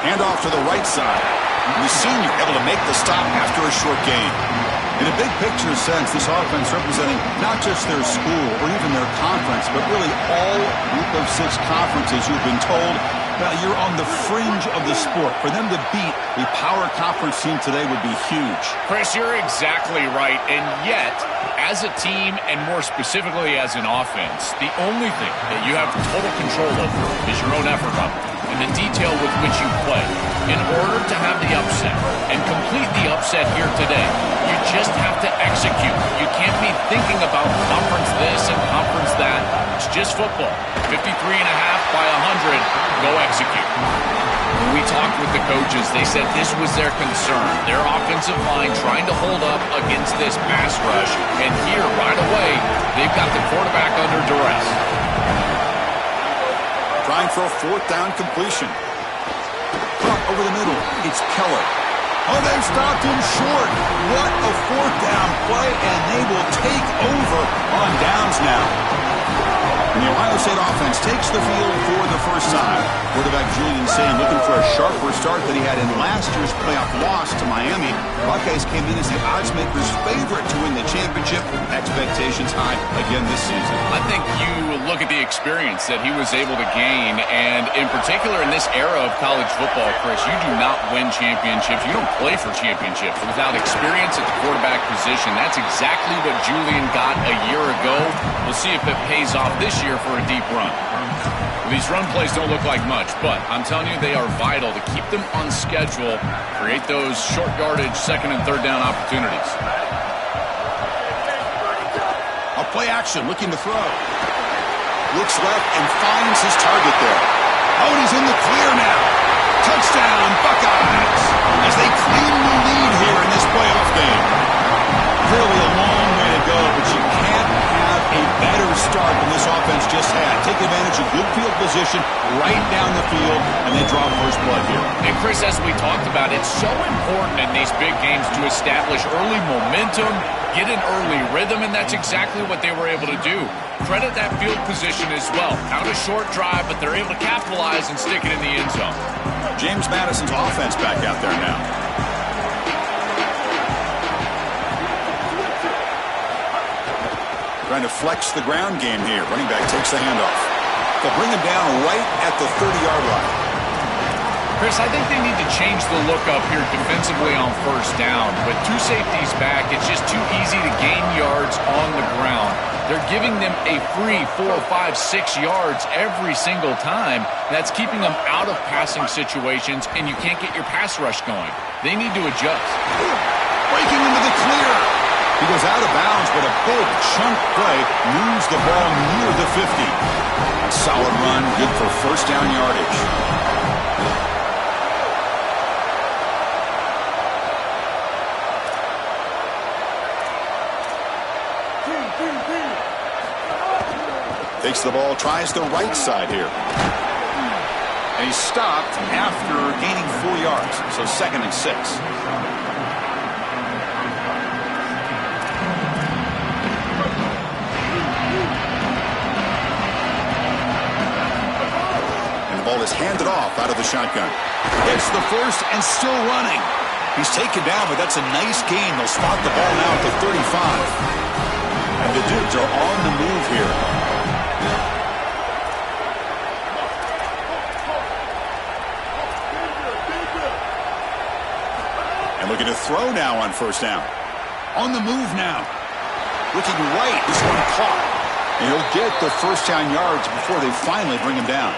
Hand off to the right side. The senior able to make the stop after a short gain. In a big picture sense, this offense representing not just their school or even their conference, but really all group of 6 conferences who've been told, well, you're on the fringe of the sport. For them to beat a power conference team today would be huge. Chris, you're exactly right. And yet, as a team and more specifically as an offense, the only thing that you have total control over is your own effort level and the detail with which you play. In order to have the upset and complete the upset here today, you just have to execute. You can't be thinking about conference this and conference that. It's just football. 53.5 by 100. Go execute. When we talked with the coaches, they said this was their concern. Their offensive line trying to hold up against this pass rush. And here, right away, they've got the quarterback under duress. Trying for a 4th down completion. Over the middle, it's Keller. Oh, they've stopped him short. What a 4th down play, and they will take over on downs now. And the Ohio State offense takes the field for the first time. Quarterback Julian Sain looking for a sharper start than he had in last year's playoff loss to Miami. Buckeyes came in as the oddsmakers' favorite to win the championship. Expectations high again this season. I think you look at the experience that he was able to gain, and in particular in this era of college football, Chris, you do not win championships. You don't play for championships without experience at the quarterback position. That's exactly what Julian got a year ago. We'll see if it pays off this year for a deep run. These run plays don't look like much, but I'm telling you they are vital to keep them on schedule, create those short yardage 2nd and 3rd down opportunities. A play action, looking to throw. Looks left and finds his target there. Oh, and he's in the clear now. Touchdown, Buckeyes, as they claim the lead here in this playoff game. Clearly a long way to go, but you can't have a better start than this offense just had. Take advantage of good field position right down the field, and they draw first blood here. And Chris, as we talked about, it's so important in these big games to establish early momentum, get an early rhythm, and that's exactly what they were able to do. Credit that field position as well. Out a short drive, but they're able to capitalize and stick it in the end zone. James Madison's offense back out there now. Trying to flex the ground game here. Running back takes the handoff. They'll bring him down right at the 30-yard line. Chris, I think they need to change the look up here defensively on 1st down. With 2 safeties back, it's just too easy to gain yards on the ground. They're giving them a free 4, 5, 6 yards every single time. That's keeping them out of passing situations, and you can't get your pass rush going. They need to adjust. Breaking into the clear. He goes out of bounds, but a big chunk play moves the ball near the 50. A solid run, good for 1st down yardage. Takes the ball, tries the right side here. And he's stopped after gaining 4 yards, so 2nd and 6. And the ball is handed off out of the shotgun. Gets the first and still running. He's taken down, but that's a nice gain. They'll spot the ball now at the 35. And the Dudes are on the move here. And looking to throw now on 1st down. On the move now. Looking right. This one caught. And he'll get the 1st down yards before they finally bring him down.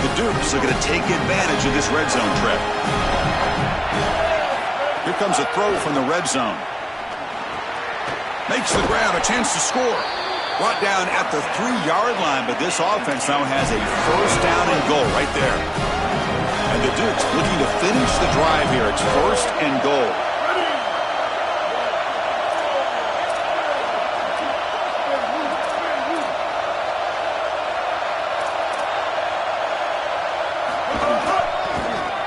The Dukes are going to take advantage of this red zone trip. Here comes a throw from the red zone. Makes the grab, a chance to score. Brought down at the 3-yard line, but this offense now has a 1st down and goal right there. And the Dukes looking to finish the drive here. It's 1st and goal.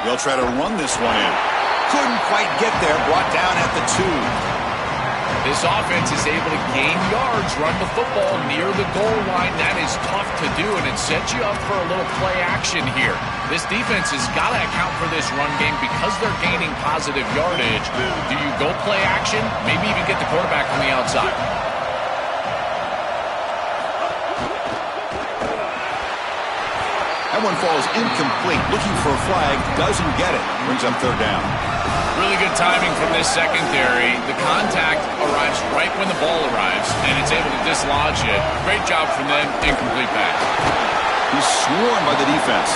They'll try to run this one in. Couldn't quite get there, brought down at the 2. This offense is able to gain yards, run the football near the goal line. That is tough to do, and it sets you up for a little play action here. This defense has got to account for this run game because they're gaining positive yardage. Do you go play action? Maybe even get the quarterback on the outside. That one falls incomplete. Looking for a flag, doesn't get it. Brings up third down. Really good timing from this secondary. The contact arrives right when the ball arrives, and it's able to dislodge it. Great job from them. Incomplete pass. He's swarmed by the defense.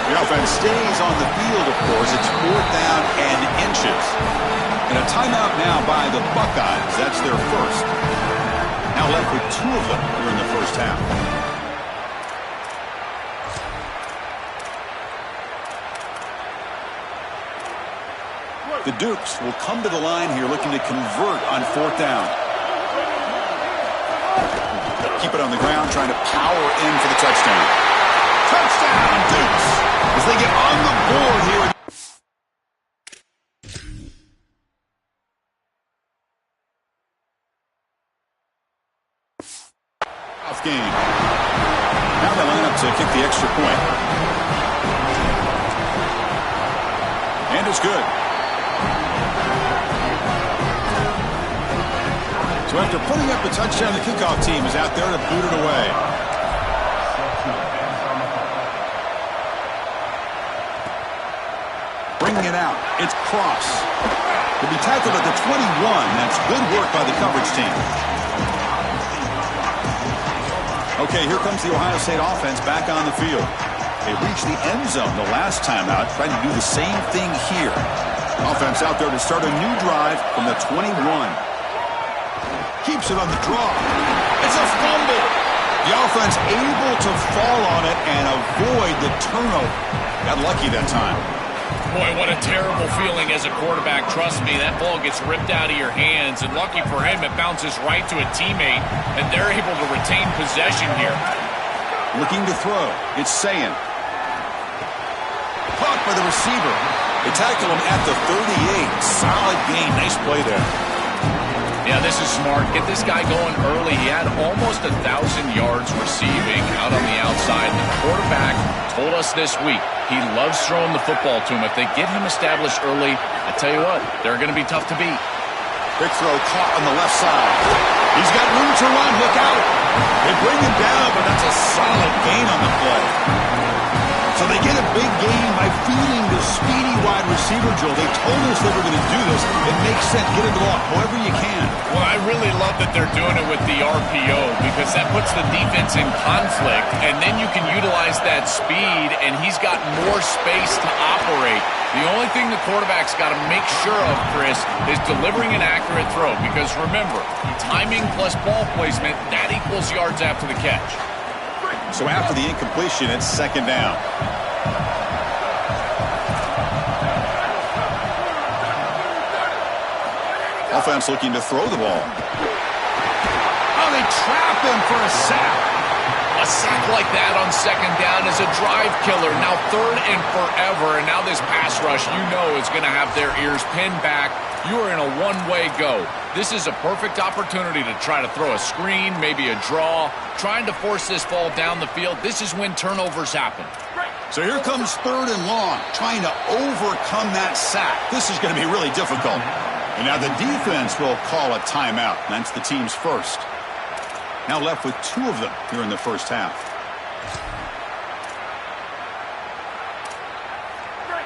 The offense stays on the field, of course. It's fourth down and inches. And a timeout now by the Buckeyes. That's their first. Now left with two of them here in the first half. The Dukes will come to the line here looking to convert on fourth down. Keep it on the ground, trying to power in for the touchdown. Touchdown, Dukes, as they get on the board here. Off game. Now they line up to kick the extra point. And it's good. So after putting up the touchdown, the kickoff team is out there to boot it away. Bringing it out. It's Cross. He'll be tackled at the 21. That's good work by the coverage team. Okay, here comes the Ohio State offense back on the field. They reached the end zone the last time out, trying to do the same thing here. Offense out there to start a new drive from the 21. Keeps it on the draw. It's a fumble. The offense able to fall on it and avoid the turnover. Got lucky that time. Boy, what a terrible feeling as a quarterback. Trust me, that ball gets ripped out of your hands, and lucky for him, it bounces right to a teammate, and they're able to retain possession here. Looking to throw. It's Sayin. Caught by the receiver. They tackle him at the 38. Solid gain. Nice play there. Yeah, this is smart. Get this guy going early. He had almost 1,000 yards receiving out on the outside. The quarterback told us this week he loves throwing the football to him. If they get him established early, I tell you what, they're going to be tough to beat. Big throw caught on the left side. He's got room to run. Look out. They bring him down, but that's a solid gain on the play. So they get a big gain by feeding the speedy wide receiver, Joe. They told us they were going to do this. It makes sense. Get him the ball however you can. Well, I really love that they're doing it with the RPO because that puts the defense in conflict, and then you can utilize that speed, and he's got more space to operate. The only thing the quarterback's got to make sure of, Chris, is delivering an accurate throw because, remember, timing plus ball placement, that equals yards after the catch. So after the incompletion, it's second down. Offense looking to throw the ball. Oh, they trap him for a sack. A sack like that on second down is a drive killer. Now third and forever, and now this pass rush, you know, is going to have their ears pinned back. You are in a one-way go. This is a perfect opportunity to try to throw a screen, maybe a draw, trying to force this ball down the field. This is when turnovers happen. So here comes third and long, trying to overcome that sack. This is going to be really difficult. And now the defense will call a timeout. That's the team's first. Now left with two of them here in the first half.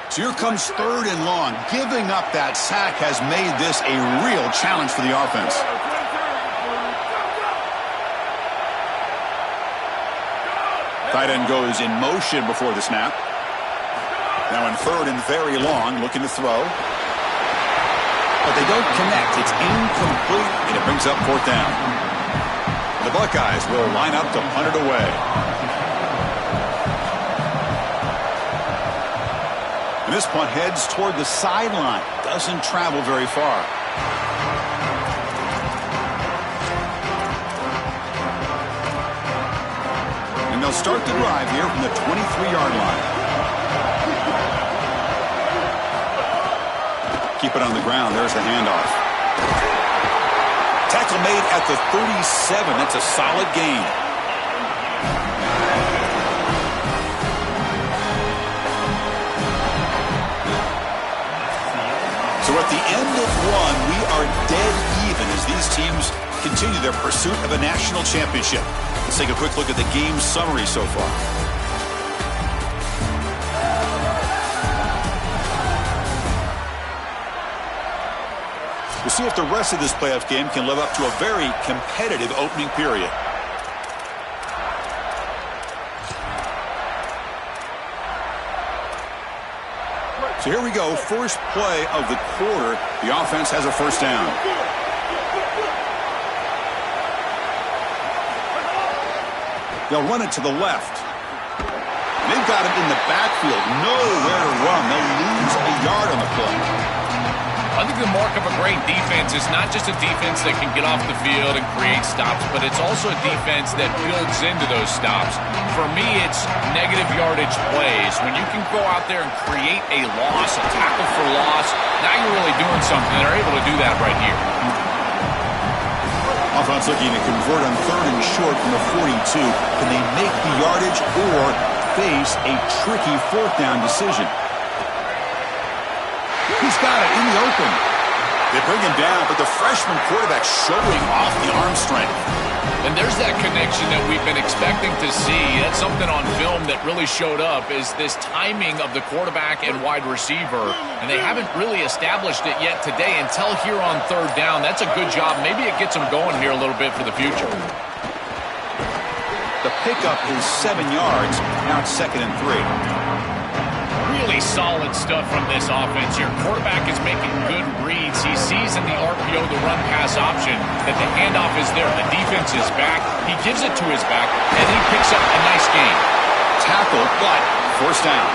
So here comes third and long. Giving up that sack has made this a real challenge for the offense. Tight end goes in motion before the snap. Now in third and very long, looking to throw. But they don't connect. It's incomplete, and it brings up fourth down. The Buckeyes will line up to punt it away. And this punt heads toward the sideline. Doesn't travel very far. And they'll start the drive here from the 23-yard line. Keep it on the ground. There's the handoff. Tackle made at the 37. That's a solid gain. So at the end of one, we are dead even as these teams continue their pursuit of a national championship. Let's take a quick look at the game summary so far. We'll see if the rest of this playoff game can live up to a very competitive opening period. So here we go, first play of the quarter. The offense has a first down. They'll run it to the left. They've got him in the backfield, nowhere to run. They'll lose a yard on the play. I think the mark of a great defense is not just a defense that can get off the field and create stops, but it's also a defense that builds into those stops. For me, it's negative yardage plays. When you can go out there and create a loss, a tackle for loss, now you're really doing something. They're able to do that right here. Offense looking to convert on third and short from the 42. Can they make the yardage or face a tricky fourth down decision? He's got it in the open. They bring him down, but the freshman quarterback showing off the arm strength. And there's that connection that we've been expecting to see. That's something on film that really showed up, is this timing of the quarterback and wide receiver. And they haven't really established it yet today until here on third down. That's a good job. Maybe it gets them going here a little bit for the future. The pickup is 7 yards. Now it's 2nd and 3. Really solid stuff from this offense here. Quarterback is making good reads. He sees in the RPO the run-pass option that the handoff is there. The defense is back. He gives it to his back, and he picks up a nice gain. Tackle, but first down.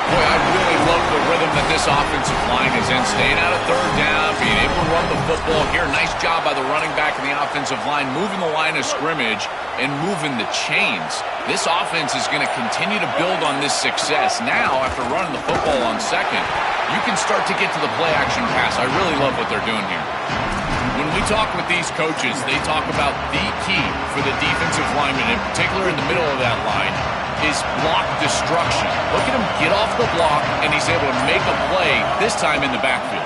Boy, I really love the rhythm that this offensive line is in. Staying out of third down, being able to run the football here. Nice job by the running back and the offensive line, moving the line of scrimmage and moving the chains. This offense is going to continue to build on this success. Now, after running the football on second, you can start to get to the play-action pass. I really love what they're doing here. When we talk with these coaches, they talk about the key for the defensive lineman, in particular in the middle of that line, is block destruction. Look at him get off the block, and he's able to make a play, this time in the backfield.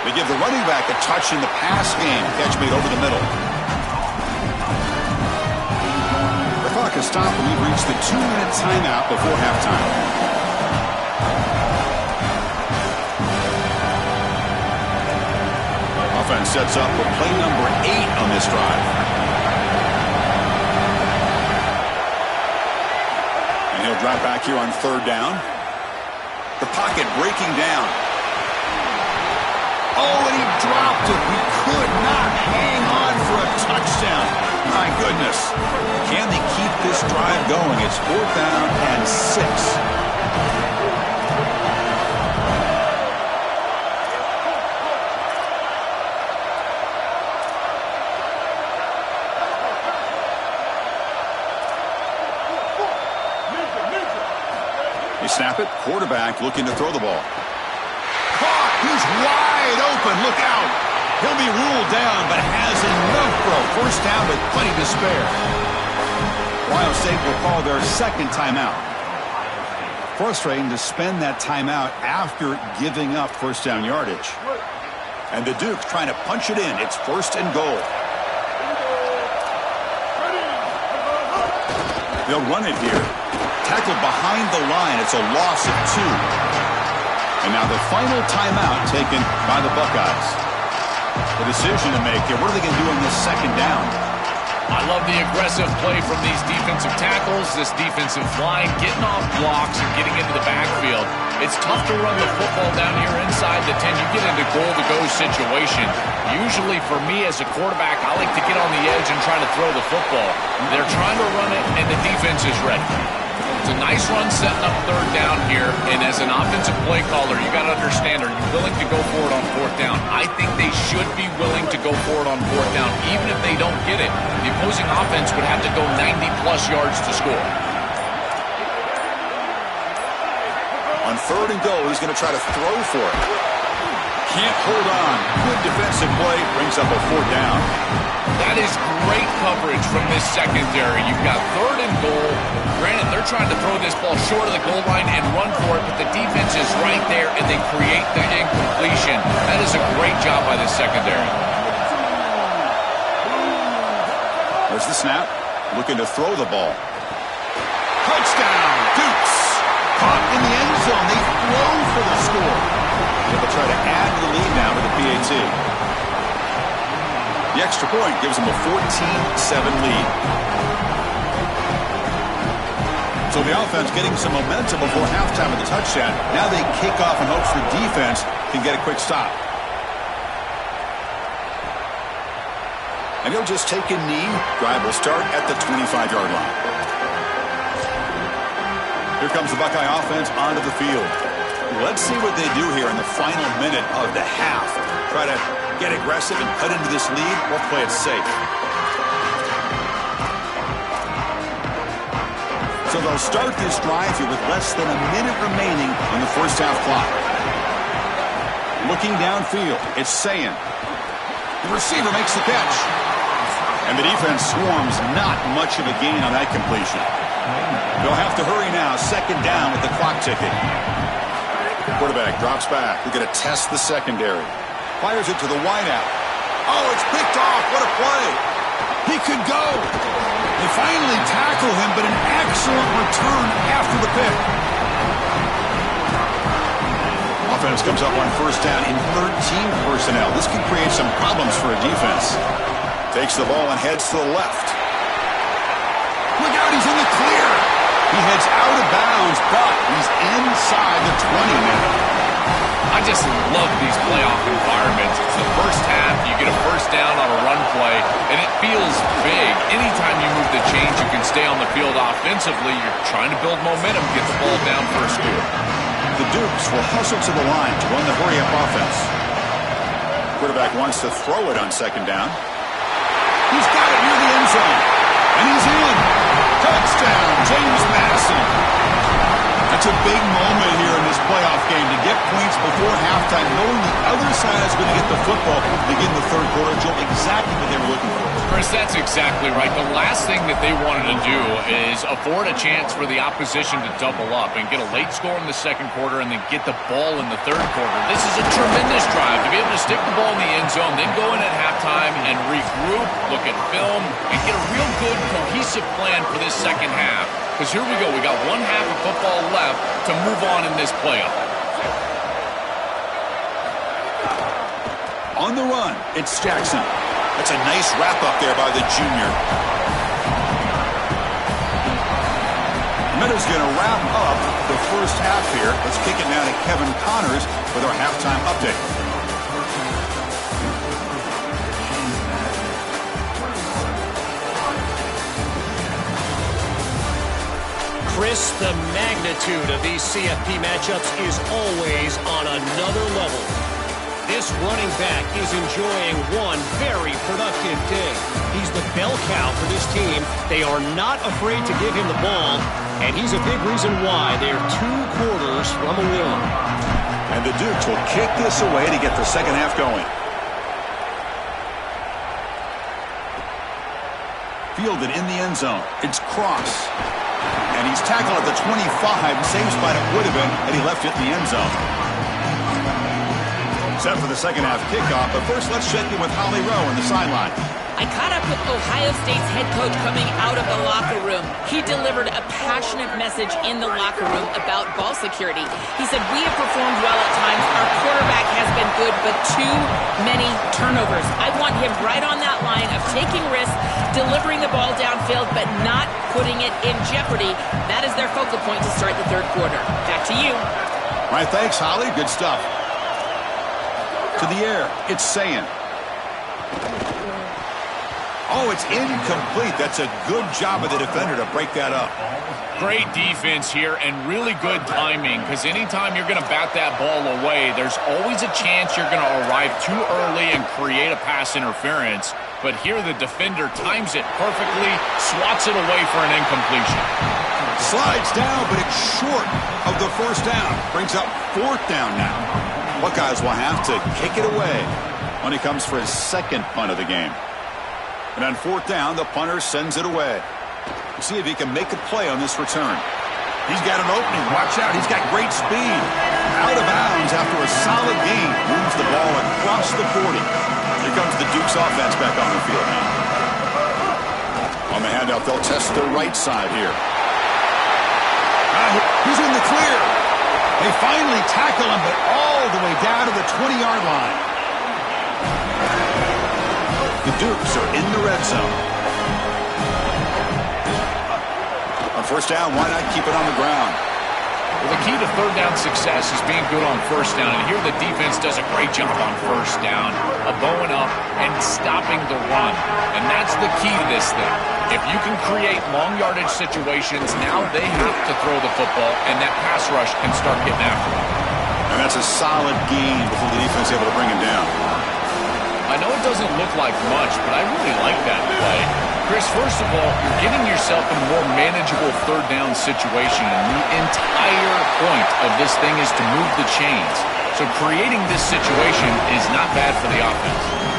They give the running back a touch in the pass game. Catch made over the middle. The clock has stopped, and we've reached the 2-minute timeout before halftime. Offense sets up for play number 8 on this drive. And he'll drop back here on third down. The pocket breaking down. Oh, and he dropped it. He could not hang on for a touchdown. My goodness. Can they keep this drive going? It's 4th down and 6. They snap it. Quarterback looking to throw the ball. Caught. He's wide open. Look out. He'll be ruled down, but has enough for a first down with plenty to spare. Ohio State will call their second timeout. Frustrating to spend that timeout after giving up first down yardage. And the Dukes trying to punch it in. It's 1st and goal. They'll run it here. Tackled behind the line. It's a loss of 2. And now the final timeout taken by the Buckeyes. The decision to make here. What are they going to do on this second down? I love the aggressive play from these defensive tackles, this defensive line, getting off blocks and getting into the backfield. It's tough to run the football down here inside the 10. You get into goal-to-go situation. Usually for me as a quarterback, I like to get on the edge and try to throw the football. They're trying to run it, and the defense is ready. It's a nice run setting up third down here, and as an offensive play caller, you got to understand, are you willing to go for it on 4th down? I think they should be willing to go for it on 4th down. Even if they don't get it, the opposing offense would have to go 90-plus yards to score. On 3rd and goal, he's going to try to throw for it. Can't hold on. Good defensive play. Brings up a fourth down. That is great coverage from this secondary. You've got 3rd and goal. Granted, they're trying to throw this ball short of the goal line and run for it, but the defense is right there, and they create the incompletion. That is a great job by the secondary. There's the snap. Looking to throw the ball. Touchdown, Dukes. Caught in the end zone. They throw for the score. They'll try to add to the lead now with the PAT. The extra point gives them a 14-7 lead. So the offense getting some momentum before halftime with the touchdown. Now they kick off in hopes the defense can get a quick stop. And he'll just take a knee. Drive will start at the 25-yard line. Here comes the Buckeye offense onto the field. Let's see what they do here in the final minute of the half. Try to get aggressive and cut into this lead or play it safe. So they'll start this drive here with less than a minute remaining on the first half clock. Looking downfield, it's Sayin. The receiver makes the catch. And the defense swarms, not much of a gain on that completion. They'll have to hurry now, 2nd down with the clock ticking. Quarterback drops back. We're going to test the secondary. Fires it to the wideout. Oh, it's picked off. What a play. He could go. They finally tackle him, but an excellent return after the pick. Offense comes up on 1st down in 13 personnel. This could create some problems for a defense. Takes the ball and heads to the left. Look out, he's in the clear. He heads out of bounds, but he's inside the 20 now. I just love these playoff environments. It's the first half, you get a 1st down on a run play, and it feels big. Anytime you move the chains, you can stay on the field offensively. You're trying to build momentum, get the ball down for a score. The Dukes will hustle to the line to run the hurry-up offense. Quarterback wants to throw it on 2nd down. He's got it near the end zone. And he's in. Touchdown, James Madison. That's a big moment here in this playoff game to get points before halftime, knowing the other side is going to get the football to begin the 3rd quarter. Joel, exactly what they were looking for. Chris, that's exactly right. The last thing that they wanted to do is afford a chance for the opposition to double up and get a late score in the 2nd quarter and then get the ball in the 3rd quarter. This is a tremendous drive to be able to stick the ball in the end zone, then go in at halftime and regroup, look at film, and get a real good cohesive plan for this 2nd half. Because here we go. We got 1 half of football left to move on in this playoff. On the run, it's Jackson. That's a nice wrap-up there by the junior. Meadows going to wrap up the first half here. Let's kick it now to Kevin Connors with our halftime update. Chris, the magnitude of these CFP matchups is always on another level. This running back is enjoying one very productive day. He's the bell cow for this team. They are not afraid to give him the ball, and he's a big reason why they're 2 quarters from a win. And the Dukes will kick this away to get the 2nd half going. Fielded in the end zone. It's Cross. And he's tackled at the 25. Same spot it would have been had he left it in the end zone. Set for the 2nd half kickoff, but first let's check in with Holly Rowe on the sideline. I caught up with Ohio State's head coach coming out of the locker room. He delivered a passionate message in the locker room about ball security. He said, we have performed well at times. Our quarterback has been good, but too many turnovers. I want him right on that line of taking risks, delivering the ball downfield, but not putting it in jeopardy. That is their focal point to start the 3rd quarter. Back to you. All right, thanks, Holly. Good stuff. To the air, it's Sayin. Oh, it's incomplete. That's a good job of the defender to break that up. Great defense here and really good timing, because anytime you're going to bat that ball away, there's always a chance you're going to arrive too early and create a pass interference. But here the defender times it perfectly, swats it away for an incompletion. Slides down, but it's short of the 1st down. Brings up 4th down now. Buckeyes will have to kick it away when he comes for his second punt of the game. And on fourth down, the punter sends it away. See if he can make a play on this return. He's got an opening. Watch out. He's got great speed. Out of bounds after a solid gain. Moves the ball across the 40. Here comes the Duke's offense back on the field now. On the handoff, they'll test the right side here. He's in the clear. They finally tackle him, but all the way down to the 20-yard line. The Dukes are in the red zone. On first down, why not keep it on the ground? Well, the key to third down success is being good on first down. And here the defense does a great job on first down of bowing up and stopping the run. And that's the key to this thing. If you can create long yardage situations, now they have to throw the football, and that pass rush can start getting after them. And that's a solid gain before the defense is able to bring him down. I know it doesn't look like much, but I really like that play. Chris, first of all, you're getting yourself in a more manageable third down situation, and the entire point of this thing is to move the chains. So creating this situation is not bad for the offense.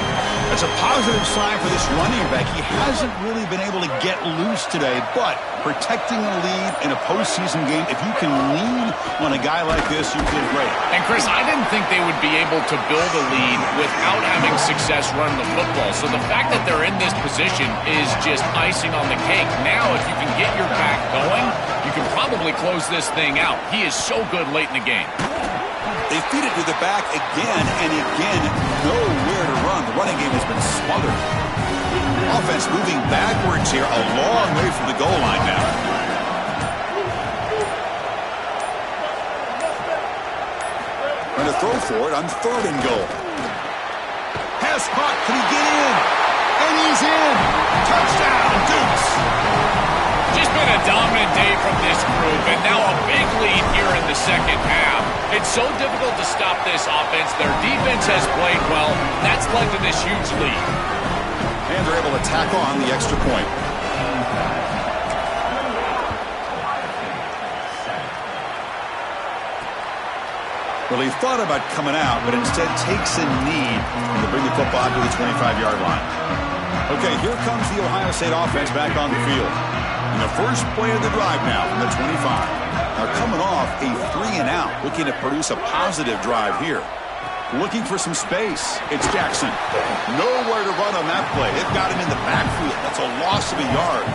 That's a positive sign for this running back. He hasn't really been able to get loose today, but protecting a lead in a postseason game, if you can lean on a guy like this, you feel great. And, Chris, I didn't think they would be able to build a lead without having success running the football. So the fact that they're in this position is just icing on the cake. Now, if you can get your back going, you can probably close this thing out. He is so good late in the game. They feed it to the back again and again. Nowhere to run. The running game has been smothered. Offense moving backwards here, a long way from the goal line now. Trying to throw for it on third and goal. Pass caught. Can he get in? And he's in. Touchdown, Dukes. Just been a dominant day from this group, and now a big lead here in the second half. It's so difficult to stop this offense. Their defense has played well. That's led to this huge lead. And they're able to tack on the extra point. Well, he thought about coming out, but instead takes a knee to bring the football to the 25-yard line. Okay, here comes the Ohio State offense back on the field. And the first play of the drive now from the 25. Now coming off a 3-and-out, looking to produce a positive drive here. Looking for some space. It's Jackson. Nowhere to run on that play. They've got him in the backfield. That's a loss of a yard.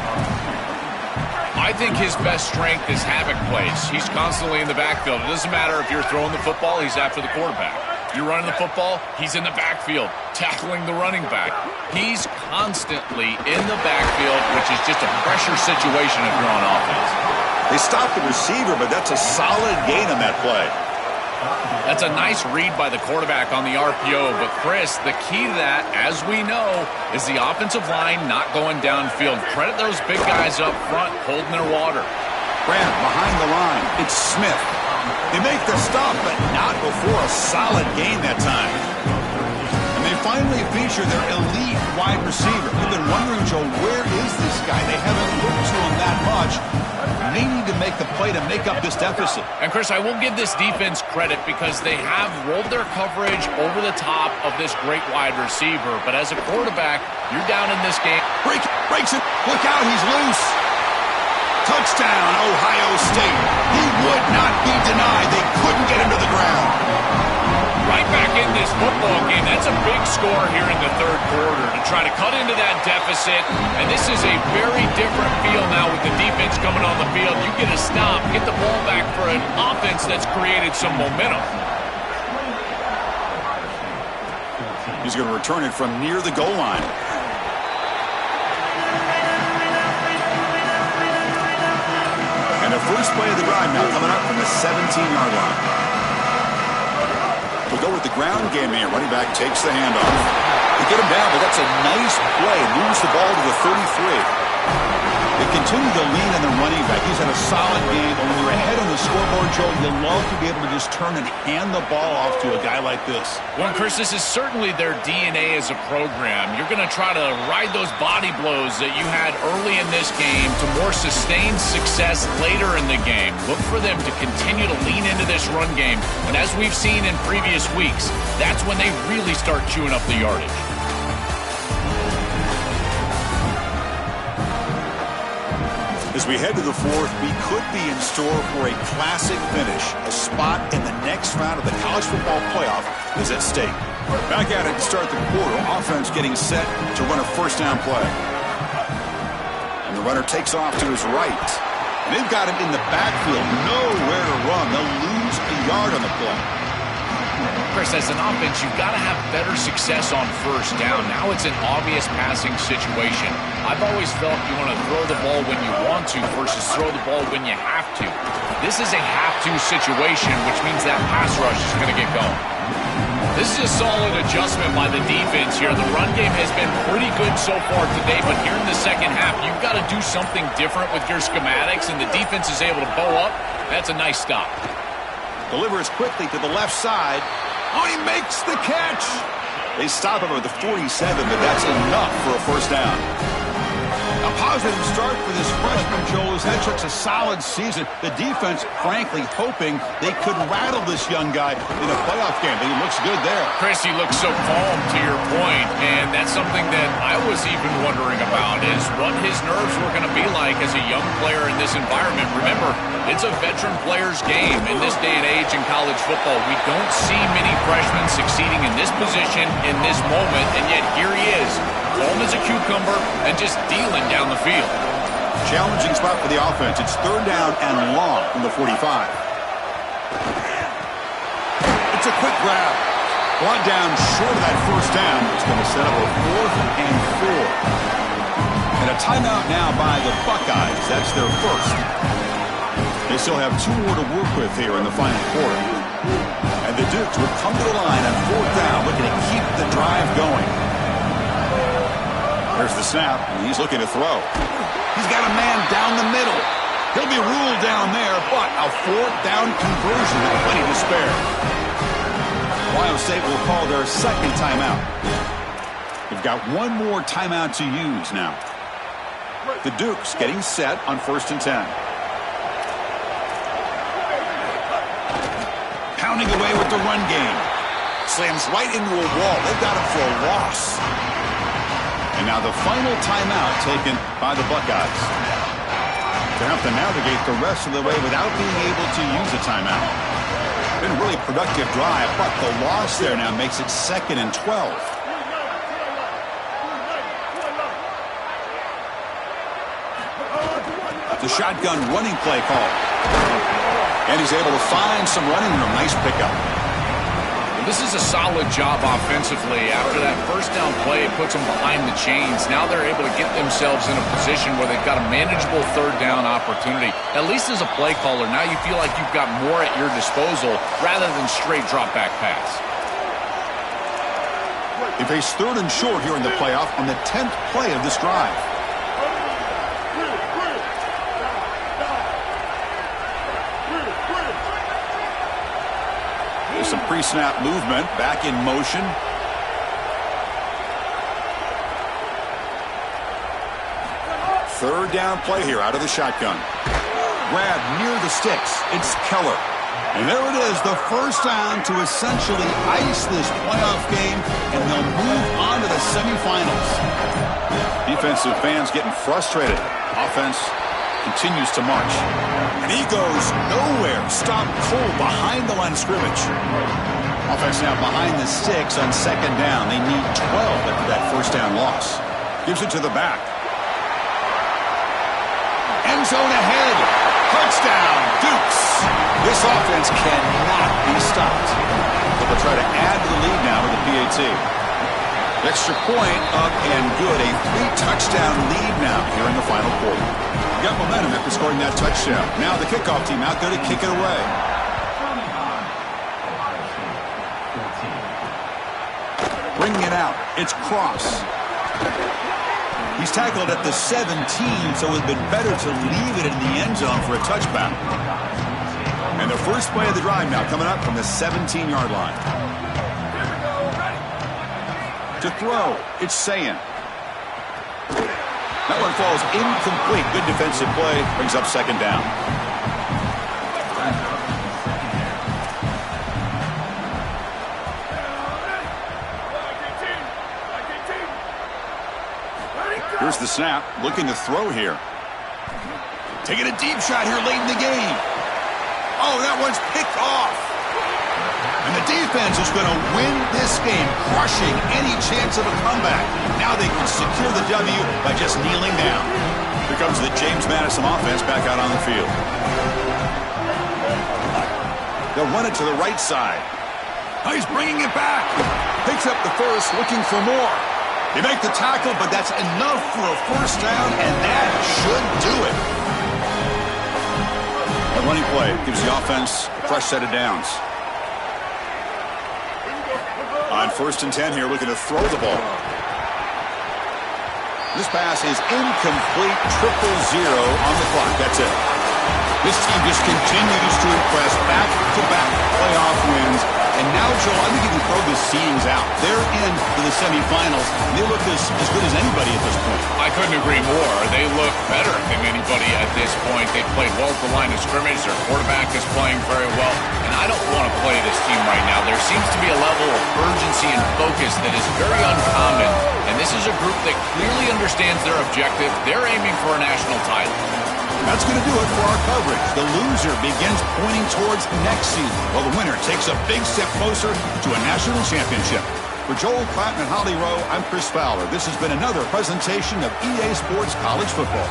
I think his best strength is havoc plays. He's constantly in the backfield. It doesn't matter if you're throwing the football, he's after the quarterback. You're running the football, he's in the backfield, tackling the running back. He's constantly in the backfield, which is just a pressure situation if you're on offense. They stopped the receiver, but that's a solid gain on that play. That's a nice read by the quarterback on the RPO. But, Chris, the key to that, as we know, is the offensive line not going downfield. Credit those big guys up front holding their water. Grant behind the line. It's Smith. They make the stop, but not before a solid gain that time. And they finally feature their elite wide receiver. We've been wondering, Joe, where is this guy? They haven't looked to him that much. They need to make the play to make up this deficit. And, Chris, I will give this defense credit because they have rolled their coverage over the top of this great wide receiver. But as a quarterback, you're down in this game. Breaks it. Look out, he's loose. Touchdown, Ohio State. He would not be denied. They couldn't get him to the ground. Right back in this football game. That's a big score here in the third quarter to try to cut into that deficit. And this is a very different feel now with the defense coming on the field. You get a stop, get the ball back for an offense that's created some momentum. He's going to return it from near the goal line. And the first play of the drive now coming up from the 17-yard line. We'll go with the ground game here. Running back takes the handoff. They get him down, but that's a nice play. Moves the ball to the 33. They continue to lean on the running back. He's had a solid game. But when you're ahead on the scoreboard, Joe, you love to be able to just turn and hand the ball off to a guy like this. Well, Chris, this is certainly their DNA as a program. You're going to try to ride those body blows that you had early in this game to more sustained success later in the game. Look for them to continue to lean into this run game. And as we've seen in previous weeks, that's when they really start chewing up the yardage. As we head to the fourth, we could be in store for a classic finish. A spot in the next round of the college football playoff is at stake. Back at it to start the quarter. Offense getting set to run a first down play. And the runner takes off to his right. And they've got him in the backfield. Nowhere to run. They'll lose a yard on the play. Chris, as an offense, you've got to have better success on first down. Now it's an obvious passing situation. I've always felt you want to throw the ball when you want to versus throw the ball when you have to. This is a have-to situation, which means that pass rush is going to get going. This is a solid adjustment by the defense here. The run game has been pretty good so far today, but here in the second half, you've got to do something different with your schematics, and the defense is able to bow up. That's a nice stop. Delivers quickly to the left side. Oh, he makes the catch. They stop him at the 47, but that's enough for a first down. A positive start for this freshman, Joel, who's had such a solid season. The defense, frankly, hoping they could rattle this young guy in a playoff game. He looks good there. Chris, he looks so calm, to your point, and that's something that I was even wondering about, is what his nerves were going to be like as a young player in this environment. Remember, it's a veteran player's game in this day and age in college football. We don't see many freshmen succeeding in this position in this moment, and yet here he is, calm as a cucumber and just dealing down the field. Challenging spot for the offense. It's third down and long from the 45. It's a quick grab. Brought down short of that first down. It's going to set up a 4th and 4. And a timeout now by the Buckeyes. That's their first. They still have 2 more to work with here in the final quarter. And the Dukes would come to the line on 4th down, looking to keep the drive going. There's the snap, and he's looking to throw. He's got a man down the middle. He'll be ruled down there, but a 4th down conversion with plenty to spare. Ohio State will call their second timeout. They've got 1 more timeout to use now. The Dukes getting set on 1st and 10. Pounding away with the run game. Slams right into a wall. They've got him for a loss. And now the final timeout taken by the Buckeyes. They have to navigate the rest of the way without being able to use a timeout. Been a really productive drive, but the loss there now makes it 2nd and 12. The shotgun running play call. And he's able to find some running room. Nice pickup. This is a solid job offensively. After that first down play, it puts them behind the chains. Now they're able to get themselves in a position where they've got a manageable 3rd down opportunity. At least as a play caller, now you feel like you've got more at your disposal rather than straight drop back pass. They face 3rd and short here in the playoff on the 10th play of this drive. Some pre-snap movement, back in motion. Third down play here out of the shotgun. Grab near the sticks. It's Keller. And there it is, the first down to essentially ice this playoff game, and they'll move on to the semifinals. Defensive fans getting frustrated. Offense continues to march. And he goes nowhere. Stopped cold behind the line of scrimmage. Offense now behind the sticks on 2nd down. They need 12 after that first down loss. Gives it to the back. End zone ahead. Touchdown, Dukes. This offense cannot be stopped. They'll try to add to the lead now with the PAT. Extra point up and good. A 3-touchdown lead now here in the final quarter. Got momentum after scoring that touchdown. Now the kickoff team out there to kick it away. Bringing it out. It's Cross. He's tackled at the 17, so it would have been better to leave it in the end zone for a touchback. And the first play of the drive now coming up from the 17-yard line. To throw, it's Sayin. That one falls incomplete. Good defensive play. Brings up second down. Here's the snap. Looking to throw here. Taking a deep shot here late in the game. Oh, that one's picked off. And the defense is going to win this game, crushing any chance of a comeback. Now they can secure the W by just kneeling down. Here comes the James Madison offense back out on the field. They'll run it to the right side. Oh, he's bringing it back. Picks up the first, looking for more. They make the tackle, but that's enough for a first down, and that should do it. A running play gives the offense a fresh set of downs. On 1st and 10 here, looking to throw the ball. This pass is incomplete, 0-0 on the clock. That's it. This team just continues to impress, back-to-back playoff wins. And now, Joel, I think you can throw the seedings out. They're into the semifinals. They look as good as anybody at this point. I couldn't agree more. They look better than anybody at this point. They've played well at the line of scrimmage. Their quarterback is playing very well. And I don't want to play this team right now. There seems to be a level of urgency and focus that is very uncommon. And this is a group that clearly understands their objective. They're aiming for a national title. That's going to do it for our coverage. The loser begins pointing towards next season, while the winner takes a big step closer to a national championship. For Joel Platten and Holly Rowe, I'm Chris Fowler. This has been another presentation of EA Sports College Football.